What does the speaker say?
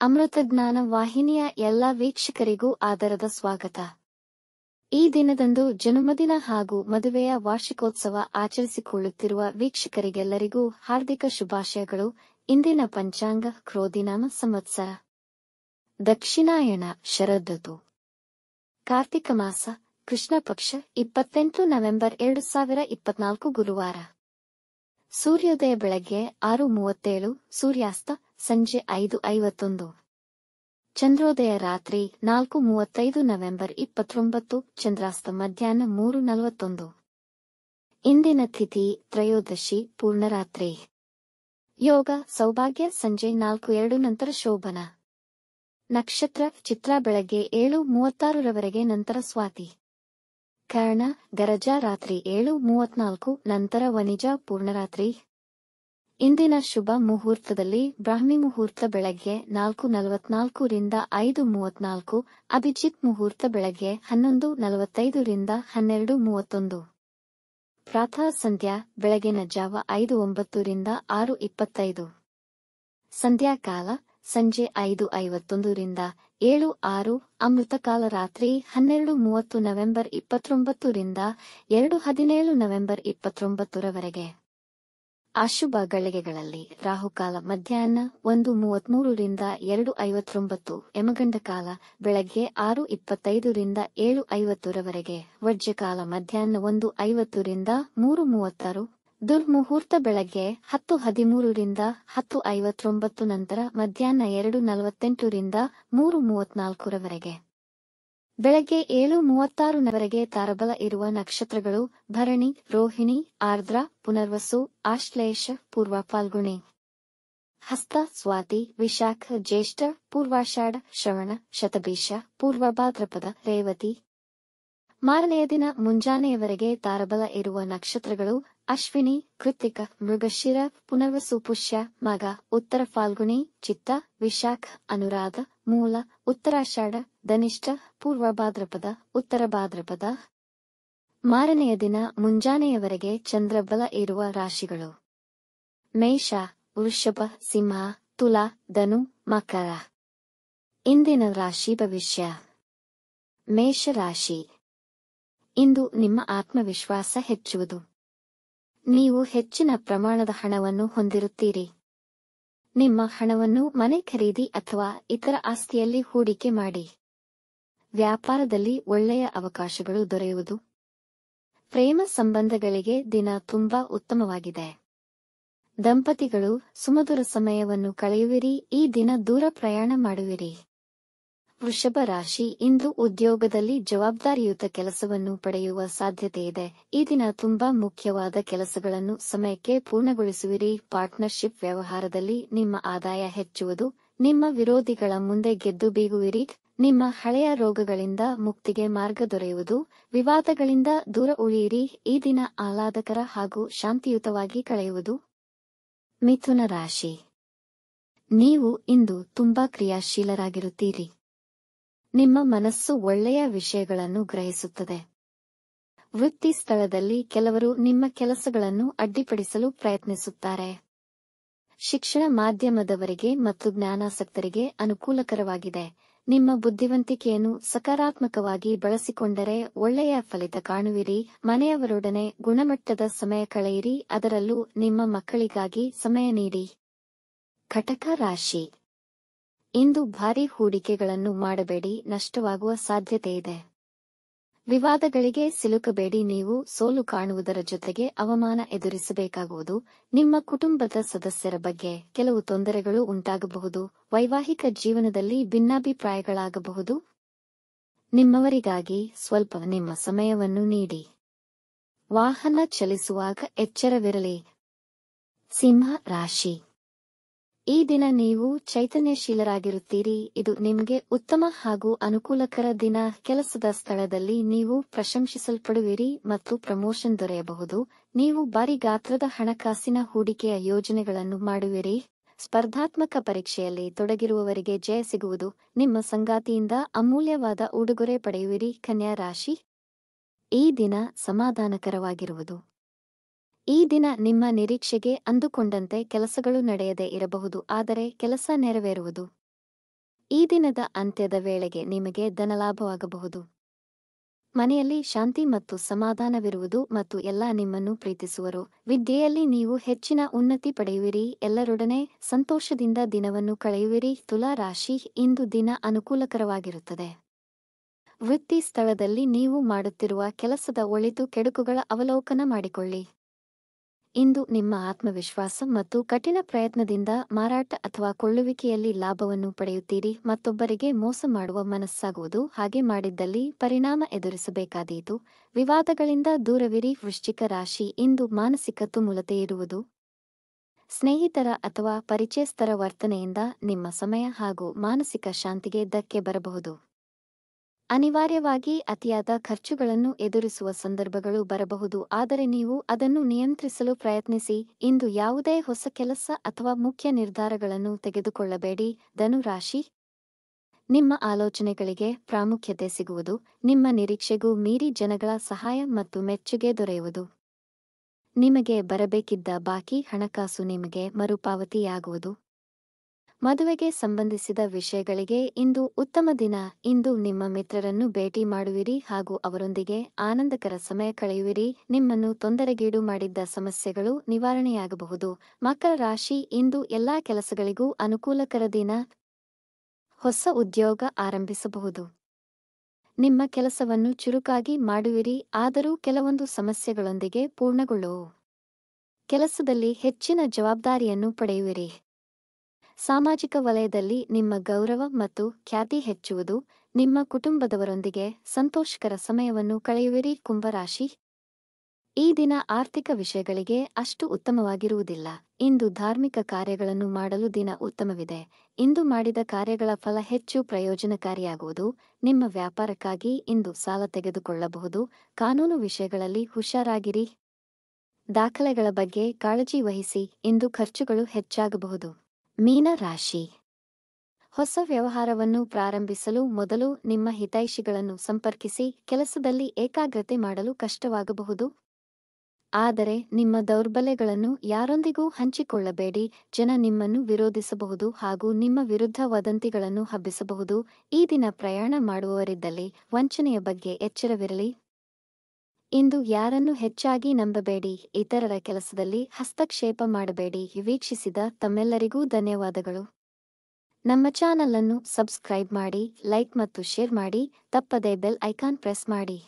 ಅಮೃತಜ್ಞಾನ ವಾಹಿನಿಯ ಎಲ್ಲ ವೀಕ್ಷಕರಿಗೂ ಆದರದ ಸ್ವಾಗತ. ಈ ದಿನದಂದು ಜನ್ಮದಿನ ಹಾಗೂ ಮದುವೆಯ ವಾರ್ಷಿಕೋತ್ಸವ ಆಚರಿಸಿಕೊಳ್ಳುತ್ತಿರುವ ವೀಕ್ಷಕರಿಗೆಲ್ಲರಿಗೂ ಹಾರ್ದಿಕ ಶುಭಾಶಯಗಳು. ಇಂದಿನ ಪಂಚಾಂಗ ಕ್ರೋಧಿನಾಮ ಸಂವತ್ಸರ ದಕ್ಷಿಣಾಯಣ ಶರದೃತು ಕಾರ್ತಿಕ ಮಾಸ ಕೃಷ್ಣ ಪಕ್ಷ 28 ನವೆಂಬರ್ 2024 ಗುರುವಾರ. ಸೂರ್ಯೋದಯ ಬೆಳಗ್ಗೆ 6:37, ಸೂರ್ಯಾಸ್ತ ಸಂಜೆ 5:51. ಚಂದ್ರೋದಯ ರಾತ್ರಿ 4:35 ನವೆಂಬರ್ 29, ಚಂದ್ರಾಸ್ತ ಮಧ್ಯಾಹ್ನ 3:41. ಇಂದಿನ ತಿಥಿ ತ್ರಯೋದಶಿ ಪೂರ್ಣರಾತ್ರಿ. ಯೋಗ ಸೌಭಾಗ್ಯ ಸಂಜೆ 4:02 ನಂತರ ಶೋಭನ. ನಕ್ಷತ್ರ ಚಿತ್ರ ಬೆಳಗ್ಗೆ 7:36 ರವರೆಗೆ ನಂತರ ಸ್ವಾತಿ. ಕರ್ಣ ಗರಜ ರಾತ್ರಿ 7:34 ನಂತರ ವನಿಜ ಪೂರ್ಣರಾತ್ರಿ. ಇಂದಿನ ಶುಭ ಮುಹೂರ್ತದಲ್ಲಿ ಬ್ರಾಹ್ಮಿ ಮುಹೂರ್ತ ಬೆಳಗ್ಗೆ 4:44 ರಿಂದ 5:34, ಅಭಿಜಿತ್ ಮುಹೂರ್ತ ಬೆಳಗ್ಗೆ 11:45 ರಿಂದ 12:31. ಪ್ರಾತಃ ಸಂಧ್ಯಾ ಬೆಳಗಿನ ಜಾವ 5:09 ರಿಂದ 6:25. ಸಂಧ್ಯಾಕಾಲ ಸಂಜೆ 5:51 ರಿಂದ 7:06. ಅಮೃತಕಾಲ ರಾತ್ರಿ 12:30 ನವೆಂಬರ್ 29 ರಿಂದ 2:17 ನವೆಂಬರ್ 29 ರವರೆಗೆ. ಅಶುಭ ಗಳಿಗೆಗಳಲ್ಲಿ ರಾಹುಕಾಲ ಮಧ್ಯಾಹ್ನ 1:33 ರಿಂದ 2:59, ಯಮಗಂಡ ಕಾಲ ಬೆಳಗ್ಗೆ 6:25 ರಿಂದ 7:50 ರವರೆಗೆ, ವರ್ಜ್ಯಕಾಲ ಮಧ್ಯಾಹ್ನ 1:50 ರಿಂದ 3:36, ದುರ್ಮುಹೂರ್ತ ಬೆಳಗ್ಗೆ 10:13 ರಿಂದ 10:59 ನಂತರ ಮಧ್ಯಾಹ್ನ 2:48 ರಿಂದ 3:34 ರವರೆಗೆ. ಬೆಳಗ್ಗೆ 7:36 ನವರೆಗೆ ತಾರಬಲ ಇರುವ ನಕ್ಷತ್ರಗಳು ಭರಣಿ, ರೋಹಿಣಿ, ಆರ್ದ್ರ, ಪುನರ್ವಸು, ಆಶ್ಲೇಷ, ಪೂರ್ವ ಫಾಲ್ಗುಣಿ, ಹಸ್ತ, ಸ್ವಾತಿ, ವಿಶಾಖ, ಜ್ಯೇಷ್ಠ, ಪೂರ್ವಾಷಾಢ, ಶ್ರವಣ, ಶತಭಿಷ, ಪೂರ್ವ ಭಾದ್ರಪದ, ರೇವತಿ. ಮಾರನೆಯ ದಿನ ಮುಂಜಾನೆಯವರೆಗೆ ತಾರಬಲ ಇರುವ ನಕ್ಷತ್ರಗಳು ಅಶ್ವಿನಿ, ಕೃತ್ತಿಕ, ಮೃಗಶಿರ, ಪುನರ್ವಸು, ಪುಷ್ಯ, ಮಗ, ಉತ್ತರ ಫಾಲ್ಗುಣಿ, ಚಿತ್ತ, ವಿಶಾಖ, ಅನುರಾಧ, ಮೂಲ, ಉತ್ತರಾಷಾಢ, ಧನಿಷ್ಠ, ಪೂರ್ವ ಭಾದ್ರಪದ, ಉತ್ತರ ಭಾದ್ರಪದ. ಮಾರನೆಯ ದಿನ ಮುಂಜಾನೆಯವರೆಗೆ ಚಂದ್ರಬಲ ಇರುವ ರಾಶಿಗಳು ಮೇಷ, ವೃಷಭ, ಸಿಂಹ, ತುಲಾ, ಧನು, ಮಕರ. ಇಂದಿನ ರಾಶಿ ಭವಿಷ್ಯ. ಮೇಷರಾಶಿ. ಇಂದು ನಿಮ್ಮ ಆತ್ಮವಿಶ್ವಾಸ ಹೆಚ್ಚುವುದು. ನೀವು ಹೆಚ್ಚಿನ ಪ್ರಮಾಣದ ಹಣವನ್ನು ಹೊಂದಿರುತ್ತೀರಿ. ನಿಮ್ಮ ಹಣವನ್ನು ಮನೆ ಖರೀದಿ ಅಥವಾ ಇತರ ಆಸ್ತಿಯಲ್ಲಿ ಹೂಡಿಕೆ ಮಾಡಿ. ವ್ಯಾಪಾರದಲ್ಲಿ ಒಳ್ಳೆಯ ಅವಕಾಶಗಳು ದೊರೆಯುವುದು. ಪ್ರೇಮ ಸಂಬಂಧಗಳಿಗೆ ದಿನ ತುಂಬಾ ಉತ್ತಮವಾಗಿದೆ. ದಂಪತಿಗಳು ಸುಮಧುರ ಸಮಯವನ್ನು ಕಳೆಯುವಿರಿ. ಈ ದಿನ ದೂರ ಪ್ರಯಾಣ ಮಾಡುವಿರಿ. ವೃಷಭ ರಾಶಿ. ಇಂದು ಉದ್ಯೋಗದಲ್ಲಿ ಜವಾಬ್ದಾರಿಯುತ ಕೆಲಸವನ್ನು ಪಡೆಯುವ ಸಾಧ್ಯತೆಯಿದೆ. ಈ ದಿನ ತುಂಬಾ ಮುಖ್ಯವಾದ ಕೆಲಸಗಳನ್ನು ಸಮಯಕ್ಕೆ ಪೂರ್ಣಗೊಳಿಸುವಿರಿ. ಪಾರ್ಟ್ನರ್ಶಿಪ್ ವ್ಯವಹಾರದಲ್ಲಿ ನಿಮ್ಮ ಆದಾಯ ಹೆಚ್ಚುವುದು. ನಿಮ್ಮ ವಿರೋಧಿಗಳ ಮುಂದೆ ಗೆದ್ದು ಬೀಗುವಿರಿ. ನಿಮ್ಮ ಹಳೆಯ ರೋಗಗಳಿಂದ ಮುಕ್ತಿಗೆ ಮಾರ್ಗ ದೊರೆಯುವುದು. ವಿವಾದಗಳಿಂದ ದೂರ ಉಳಿಯಿರಿ. ಈ ದಿನ ಆಹ್ಲಾದಕರ ಹಾಗೂ ಶಾಂತಿಯುತವಾಗಿ ಕಳೆಯುವುದು. ಮಿಥುನ ರಾಶಿ. ನೀವು ಇಂದು ತುಂಬಾ ಕ್ರಿಯಾಶೀಲರಾಗಿರುತ್ತೀರಿ. ನಿಮ್ಮ ಮನಸ್ಸು ಒಳ್ಳೆಯ ವಿಷಯಗಳನ್ನು ಗ್ರಹಿಸುತ್ತದೆ. ವೃತ್ತಿ ಸ್ಥಳದಲ್ಲಿ ಕೆಲವರು ನಿಮ್ಮ ಕೆಲಸಗಳನ್ನು ಅಡ್ಡಿಪಡಿಸಲು ಪ್ರಯತ್ನಿಸುತ್ತಾರೆ. ಶಿಕ್ಷಣ ಮಾಧ್ಯಮದವರಿಗೆ ಮತ್ತು ಜ್ಞಾನಾಸಕ್ತರಿಗೆ ಅನುಕೂಲಕರವಾಗಿದೆ. ನಿಮ್ಮ ಬುದ್ಧಿವಂತಿಕೆಯನ್ನು ಸಕಾರಾತ್ಮಕವಾಗಿ ಬಳಸಿಕೊಂಡರೆ ಒಳ್ಳೆಯ ಫಲಿತ ಕಾಣುವಿರಿ. ಮನೆಯವರೊಡನೆ ಗುಣಮಟ್ಟದ ಸಮಯ ಕಳೆಯಿರಿ. ಅದರಲ್ಲೂ ನಿಮ್ಮ ಮಕ್ಕಳಿಗಾಗಿ ಸಮಯ ನೀಡಿ. ಕಟಕ ರಾಶಿ. ಇಂದು ಭಾರೀ ಹೂಡಿಕೆಗಳನ್ನು ಮಾಡಬೇಡಿ. ನಷ್ಟವಾಗುವ ಸಾಧ್ಯತೆಯಿದೆ. ವಿವಾದಗಳಿಗೆ ಸಿಲುಕಬೇಡಿ. ನೀವು ಸೋಲು ಕಾಣುವುದರ ಜೊತೆಗೆ ಅವಮಾನ ಎದುರಿಸಬೇಕಾಗುವುದು. ನಿಮ್ಮ ಕುಟುಂಬದ ಸದಸ್ಯರ ಬಗ್ಗೆ ಕೆಲವು ತೊಂದರೆಗಳು ಉಂಟಾಗಬಹುದು. ವೈವಾಹಿಕ ಜೀವನದಲ್ಲಿ ಭಿನ್ನಾಭಿಪ್ರಾಯಗಳಾಗಬಹುದು. ನಿಮ್ಮವರಿಗಾಗಿ ಸ್ವಲ್ಪ ನಿಮ್ಮ ಸಮಯವನ್ನು ನೀಡಿ. ವಾಹನ ಚಲಿಸುವಾಗ ಎಚ್ಚರವಿರಲಿ. ಸಿಂಹ ರಾಶಿ. ಈ ದಿನ ನೀವು ಚೈತನ್ಯಶೀಲರಾಗಿರುತ್ತೀರಿ. ಇದು ನಿಮಗೆ ಉತ್ತಮ ಹಾಗೂ ಅನುಕೂಲಕರ ದಿನ. ಕೆಲಸದ ಸ್ಥಳದಲ್ಲಿ ನೀವು ಪ್ರಶಂಸಿಸಲ್ಪಡುವಿರಿ ಮತ್ತು ಪ್ರಮೋಷನ್ ದೊರೆಯಬಹುದು. ನೀವು ಭಾರಿ ಗಾತ್ರದ ಹಣಕಾಸಿನ ಹೂಡಿಕೆಯ ಯೋಜನೆಗಳನ್ನು ಮಾಡುವಿರಿ. ಸ್ಪರ್ಧಾತ್ಮಕ ಪರೀಕ್ಷೆಯಲ್ಲಿ ತೊಡಗಿರುವವರಿಗೆ ಜಯ ಸಿಗುವುದು. ನಿಮ್ಮ ಸಂಗಾತಿಯಿಂದ ಅಮೂಲ್ಯವಾದ ಉಡುಗೊರೆ ಪಡೆಯುವಿರಿ. ಕನ್ಯಾ ರಾಶಿ. ಈ ದಿನ ಸಮಾಧಾನಕರವಾಗಿರುವುದು. ಈ ದಿನ ನಿಮ್ಮ ನಿರೀಕ್ಷೆಗೆ ಅಂದುಕೊಂಡಂತೆ ಕೆಲಸಗಳು ನಡೆಯದೇ ಇರಬಹುದು, ಆದರೆ ಕೆಲಸ ನೆರವೇರುವುದು. ಈ ದಿನದ ಅಂತ್ಯದ ವೇಳೆಗೆ ನಿಮಗೆ ಧನಲಾಭವಾಗಬಹುದು. ಮನೆಯಲ್ಲಿ ಶಾಂತಿ ಮತ್ತು ಸಮಾಧಾನವಿರುವುದು ಮತ್ತು ಎಲ್ಲ ನಿಮ್ಮನ್ನು ಪ್ರೀತಿಸುವರು. ವಿದ್ಯೆಯಲ್ಲಿ ನೀವು ಹೆಚ್ಚಿನ ಉನ್ನತಿ ಪಡೆಯುವಿರಿ. ಎಲ್ಲರೊಡನೆ ಸಂತೋಷದಿಂದ ದಿನವನ್ನು ಕಳೆಯುವಿರಿ. ತುಲಾ ರಾಶಿ, ಇಂದು ದಿನ ಅನುಕೂಲಕರವಾಗಿರುತ್ತದೆ. ವೃತ್ತಿ ಸ್ಥಳದಲ್ಲಿ ನೀವು ಮಾಡುತ್ತಿರುವ ಕೆಲಸದ ಒಳಿತು ಕೆಡುಕುಗಳ ಅವಲೋಕನ ಮಾಡಿಕೊಳ್ಳಿ. ಇಂದು ನಿಮ್ಮ ಆತ್ಮವಿಶ್ವಾಸ ಮತ್ತು ಕಠಿಣ ಪ್ರಯತ್ನದಿಂದ ಮಾರಾಟ ಅಥವಾ ಕೊಳ್ಳುವಿಕೆಯಲ್ಲಿ ಲಾಭವನ್ನು ಪಡೆಯುತ್ತೀರಿ. ಮತ್ತೊಬ್ಬರಿಗೆ ಮೋಸ ಮಾಡುವ ಮನಸ್ಸಾಗುವುದು. ಹಾಗೆ ಮಾಡಿದ್ದಲ್ಲಿ ಪರಿಣಾಮ ಎದುರಿಸಬೇಕಾದೀತು. ವಿವಾದಗಳಿಂದ ದೂರವಿರಿ. ವೃಶ್ಚಿಕ ರಾಶಿ, ಇಂದು ಮಾನಸಿಕ ತುಮುಲತೆ ಇರುವುದು. ಸ್ನೇಹಿತರ ಅಥವಾ ಪರಿಚಯಸ್ಥರ ವರ್ತನೆಯಿಂದ ನಿಮ್ಮ ಸಮಯ ಹಾಗೂ ಮಾನಸಿಕ ಶಾಂತಿಗೆ ಧಕ್ಕೆ ಬರಬಹುದು. ಅನಿವಾರ್ಯವಾಗಿ ಅತಿಯಾದ ಖರ್ಚುಗಳನ್ನು ಎದುರಿಸುವ ಸಂದರ್ಭಗಳು ಬರಬಹುದು, ಆದರೆ ನೀವು ಅದನ್ನು ನಿಯಂತ್ರಿಸಲು ಪ್ರಯತ್ನಿಸಿ. ಇಂದು ಯಾವುದೇ ಹೊಸ ಕೆಲಸ ಅಥವಾ ಮುಖ್ಯ ನಿರ್ಧಾರಗಳನ್ನು ತೆಗೆದುಕೊಳ್ಳಬೇಡಿ. ಧನು ರಾಶಿ, ನಿಮ್ಮ ಆಲೋಚನೆಗಳಿಗೆ ಪ್ರಾಮುಖ್ಯತೆ ಸಿಗುವುದು. ನಿಮ್ಮ ನಿರೀಕ್ಷೆಗೂ ಮೀರಿ ಜನಗಳ ಸಹಾಯ ಮತ್ತು ಮೆಚ್ಚುಗೆ ದೊರೆಯುವುದು. ನಿಮಗೆ ಬರಬೇಕಿದ್ದ ಬಾಕಿ ಹಣಕಾಸು ನಿಮಗೆ ಮರುಪಾವತಿಯಾಗುವುದು. ಮದುವೆಗೆ ಸಂಬಂಧಿಸಿದ ವಿಷಯಗಳಿಗೆ ಇಂದು ಉತ್ತಮ ದಿನ. ಇಂದು ನಿಮ್ಮ ಮಿತ್ರರನ್ನು ಭೇಟಿ ಮಾಡುವಿರಿ ಹಾಗೂ ಅವರೊಂದಿಗೆ ಆನಂದಕರ ಸಮಯ ಕಳೆಯುವಿರಿ. ನಿಮ್ಮನ್ನು ತೊಂದರೆಗೀಡು ಮಾಡಿದ್ದ ಸಮಸ್ಯೆಗಳು ನಿವಾರಣೆಯಾಗಬಹುದು. ಮಕರ ರಾಶಿ, ಇಂದು ಎಲ್ಲಾ ಕೆಲಸಗಳಿಗೂ ಅನುಕೂಲಕರ ದಿನ. ಹೊಸ ಉದ್ಯೋಗ ಆರಂಭಿಸಬಹುದು. ನಿಮ್ಮ ಕೆಲಸವನ್ನು ಚುರುಕಾಗಿ ಮಾಡುವಿರಿ, ಆದರೂ ಕೆಲವೊಂದು ಸಮಸ್ಯೆಗಳೊಂದಿಗೆ ಪೂರ್ಣಗೊಳ್ಳುವು. ಕೆಲಸದಲ್ಲಿ ಹೆಚ್ಚಿನ ಜವಾಬ್ದಾರಿಯನ್ನು ಪಡೆಯುವಿರಿ. ಸಾಮಾಜಿಕ ವಲಯದಲ್ಲಿ ನಿಮ್ಮ ಗೌರವ ಮತ್ತು ಖ್ಯಾತಿ ಹೆಚ್ಚುವುದು. ನಿಮ್ಮ ಕುಟುಂಬದವರೊಂದಿಗೆ ಸಂತೋಷಕರ ಸಮಯವನ್ನು ಕಳೆಯುವಿರಿ. ಕುಂಭರಾಶಿ, ಈ ದಿನ ಆರ್ಥಿಕ ವಿಷಯಗಳಿಗೆ ಅಷ್ಟು ಉತ್ತಮವಾಗಿರುವುದಿಲ್ಲ. ಇಂದು ಧಾರ್ಮಿಕ ಕಾರ್ಯಗಳನ್ನು ಮಾಡಲು ದಿನ ಉತ್ತಮವಿದೆ. ಇಂದು ಮಾಡಿದ ಕಾರ್ಯಗಳ ಫಲ ಹೆಚ್ಚು ಪ್ರಯೋಜನಕಾರಿಯಾಗುವುದು. ನಿಮ್ಮ ವ್ಯಾಪಾರಕ್ಕಾಗಿ ಇಂದು ಸಾಲ ತೆಗೆದುಕೊಳ್ಳಬಹುದು. ಕಾನೂನು ವಿಷಯಗಳಲ್ಲಿ ಹುಷಾರಾಗಿರಿ. ದಾಖಲೆಗಳ ಬಗ್ಗೆ ಕಾಳಜಿ ವಹಿಸಿ. ಇಂದು ಖರ್ಚುಗಳು ಹೆಚ್ಚಾಗಬಹುದು. ಮೀನ ರಾಶಿ, ಹೊಸ ವ್ಯವಹಾರವನ್ನು ಪ್ರಾರಂಭಿಸಲು ಮೊದಲು ನಿಮ್ಮ ಹಿತೈಷಿಗಳನ್ನು ಸಂಪರ್ಕಿಸಿ. ಕೆಲಸದಲ್ಲಿ ಏಕಾಗ್ರತೆ ಮಾಡಲು ಕಷ್ಟವಾಗಬಹುದು. ಆದರೆ ನಿಮ್ಮ ದೌರ್ಬಲ್ಯಗಳನ್ನು ಯಾರೊಂದಿಗೂ ಹಂಚಿಕೊಳ್ಳಬೇಡಿ. ಜನ ನಿಮ್ಮನ್ನು ವಿರೋಧಿಸಬಹುದು ಹಾಗೂ ನಿಮ್ಮ ವಿರುದ್ಧ ವದಂತಿಗಳನ್ನು ಹಬ್ಬಿಸಬಹುದು. ಈ ದಿನ ಪ್ರಯಾಣ ಮಾಡುವವರಿದ್ದಲ್ಲಿ ವಂಚನೆಯ ಬಗ್ಗೆ ಎಚ್ಚರವಿರಲಿ. ಇಂದು ಯಾರನ್ನು ಹೆಚ್ಚಾಗಿ ನಂಬಬೇಡಿ. ಇತರರ ಕೆಲಸದಲ್ಲಿ ಹಸ್ತಕ್ಷೇಪ ಮಾಡಬೇಡಿ. ವೀಕ್ಷಿಸಿದ ತಮ್ಮೆಲ್ಲರಿಗೂ ಧನ್ಯವಾದಗಳು. ನಮ್ಮ ಚಾನಲ್ ಅನ್ನು ಸಬ್ಸ್ಕ್ರೈಬ್ ಮಾಡಿ, ಲೈಕ್ ಮತ್ತು ಶೇರ್ ಮಾಡಿ. ತಪ್ಪದೇ ಬೆಲ್ ಐಕಾನ್ ಪ್ರೆಸ್ ಮಾಡಿ.